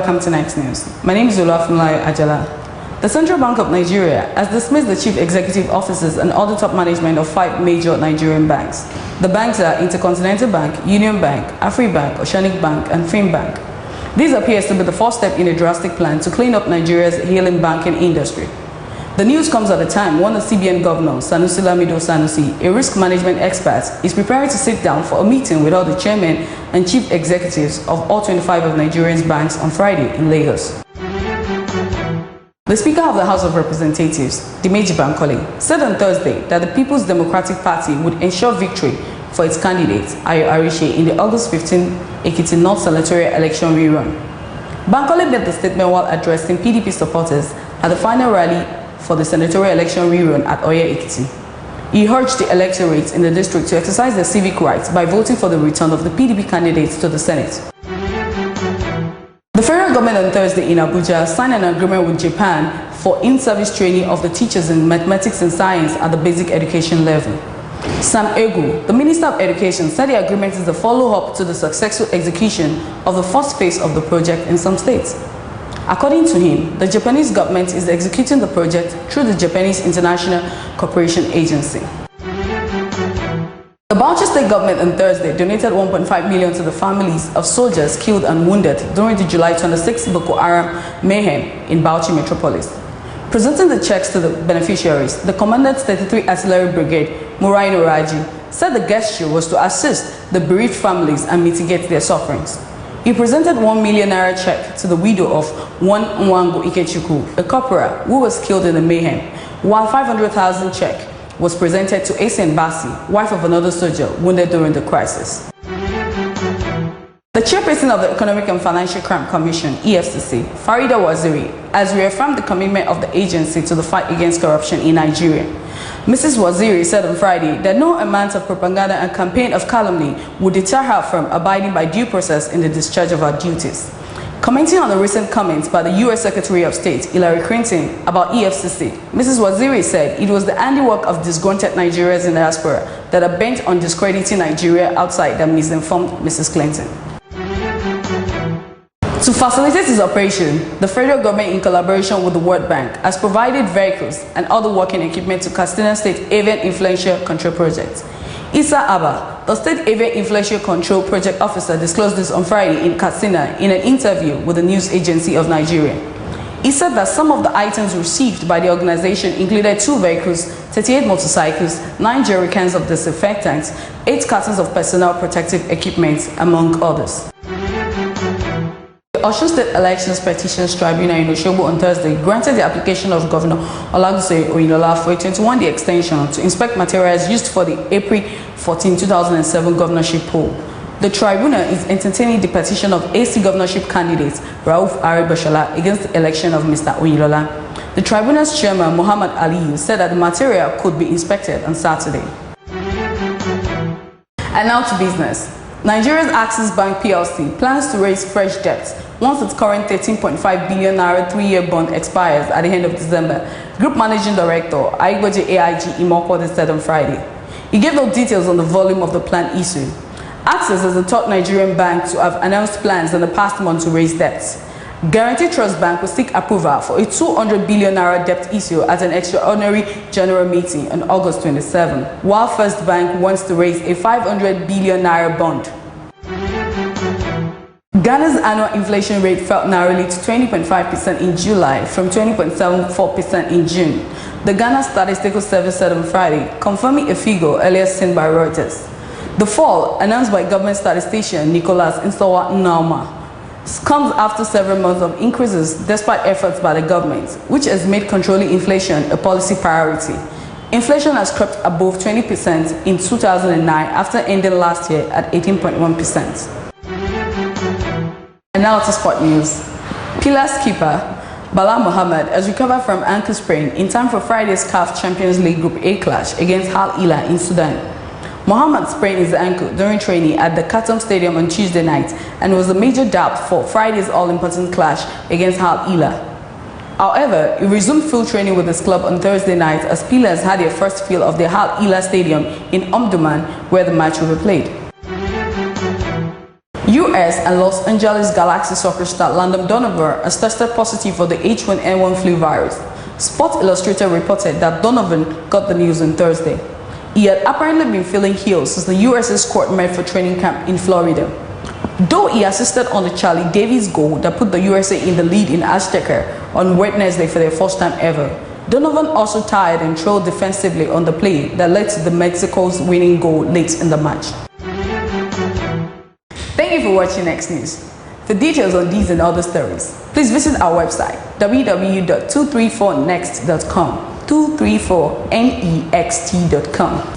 welcome to Next News. My name is Oluwafunmilayo Ajala. The Central Bank of Nigeria has dismissed the chief executive officers and other top management of 5 major Nigerian banks. The banks are Intercontinental Bank, Union Bank, Afribank, Oceanic Bank, and Finbank. This appears to be the first step in a drastic plan to clean up Nigeria's ailing banking industry. The news comes at a time when the CBN governor, Sanusi Lamido Sanusi, a risk management expert, is preparing to sit down for a meeting with all the chairmen and chief executives of all 25 of Nigeria's banks on Friday in Lagos. The Speaker of the House of Representatives, Dimeji Bankole, said on Thursday that the People's Democratic Party would ensure victory for its candidate, Ayo Arise, in the August 15 Ekiti North senatorial election rerun. Bankole made the statement while addressing PDP supporters at the final rally for the senatorial election rerun at Oye Ekiti. He urged the electorate in the district to exercise their civic rights by voting for the return of the PDP candidates to the Senate. The federal government on Thursday in Abuja signed an agreement with Japan for in-service training of the teachers in mathematics and science at the basic education level. Sam Egu, the Minister of Education, said the agreement is a follow-up to the successful execution of the first phase of the project in some states. According to him, the Japanese government is executing the project through the Japanese International Cooperation Agency. The Bauchi State government on Thursday donated 1.5 million to the families of soldiers killed and wounded during the July 26 Boko Haram mayhem in Bauchi metropolis. Presenting the checks to the beneficiaries, the Commandant 33 Artillery Brigade, Murai Noraji, said the gesture was to assist the bereaved families and mitigate their sufferings. He presented 1 million naira check to the widow of one Nwango Ikechukwu, a corporal who was killed in the mayhem, while 500,000 check was presented to Asen Basi, wife of another soldier wounded during the crisis. The chairperson of the Economic and Financial Crime Commission, EFCC, Farida Waziri, has reaffirmed the commitment of the agency to the fight against corruption in Nigeria. Mrs. Waziri said on Friday that no amount of propaganda and campaign of calumny would deter her from abiding by due process in the discharge of her duties. Commenting on the recent comments by the U.S. Secretary of State, Hillary Clinton, about EFCC, Mrs. Waziri said it was the handiwork of disgruntled Nigerians in diaspora that are bent on discrediting Nigeria outside that misinformed Mrs. Clinton. To facilitate its operation, the federal government, in collaboration with the World Bank, has provided vehicles and other working equipment to Katsina State Avian Influenza Control Project. Issa Abba, the State Avian Influenza Control Project Officer, disclosed this on Friday in Katsina in an interview with the News Agency of Nigeria. He said that some of the items received by the organization included 2 vehicles, 38 motorcycles, 9 jerrycans of disinfectants, 8 cartons of personal protective equipment, among others. The Osun State Elections Petitions Tribunal in Osogbo on Thursday granted the application of Governor Olaguse Oyinlola for a 21-day extension to inspect materials used for the April 14, 2007 governorship poll. The tribunal is entertaining the petition of AC governorship candidate Rauf Aregbesola against the election of Mr. Oyinlola. The tribunal's chairman, Muhammad Aliyu, said that the material could be inspected on Saturday. And now to business. Nigeria's Axis Bank PLC plans to raise fresh debts once its current 13.5 billion naira 3-year bond expires at the end of December. Group Managing Director Aigboje AIG Imokode said on Friday. He gave no details on the volume of the planned issue. Axis is the top Nigerian bank to have announced plans in the past month to raise debts. Guarantee Trust Bank will seek approval for a 200 billion naira debt issue at an extraordinary general meeting on August 27, while First Bank wants to raise a 500 billion naira bond. Ghana's annual inflation rate fell narrowly to 20.5% in July from 20.74% in June. The Ghana Statistical Service said on Friday, confirming a figure earlier seen by Reuters. The fall, announced by government statistician Nicholas Nsowa Nnauma, comes after several months of increases despite efforts by the government, which has made controlling inflation a policy priority. Inflation has crept above 20% in 2009 after ending last year at 18.1%. And now to sport news. Pillars keeper Bala Mohammed has recovered from ankle sprain in time for Friday's CAF Champions League Group A clash against Al Hilal in Sudan. Mohammed sprained his ankle during training at the Khartoum Stadium on Tuesday night and was a major doubt for Friday's all-important clash against Al Hilal. However, he resumed field training with his club on Thursday night as Pillars had their first field of the Al Hilal Stadium in Omdurman, where the match will be played. US and Los Angeles Galaxy soccer star Landon Donovan has tested positive for the H1N1 flu virus. Sports Illustrated reported that Donovan got the news on Thursday. He had apparently been feeling ill since the US's squad met for training camp in Florida. Though he assisted on the Charlie Davies goal that put the USA in the lead in Azteca on Wednesday for their first time ever, Donovan also tired and trailed defensively on the play that led to the Mexico's winning goal late in the match. Thank you for watching Next News. For details on these and other stories, please visit our website www.234next.com 234next.com.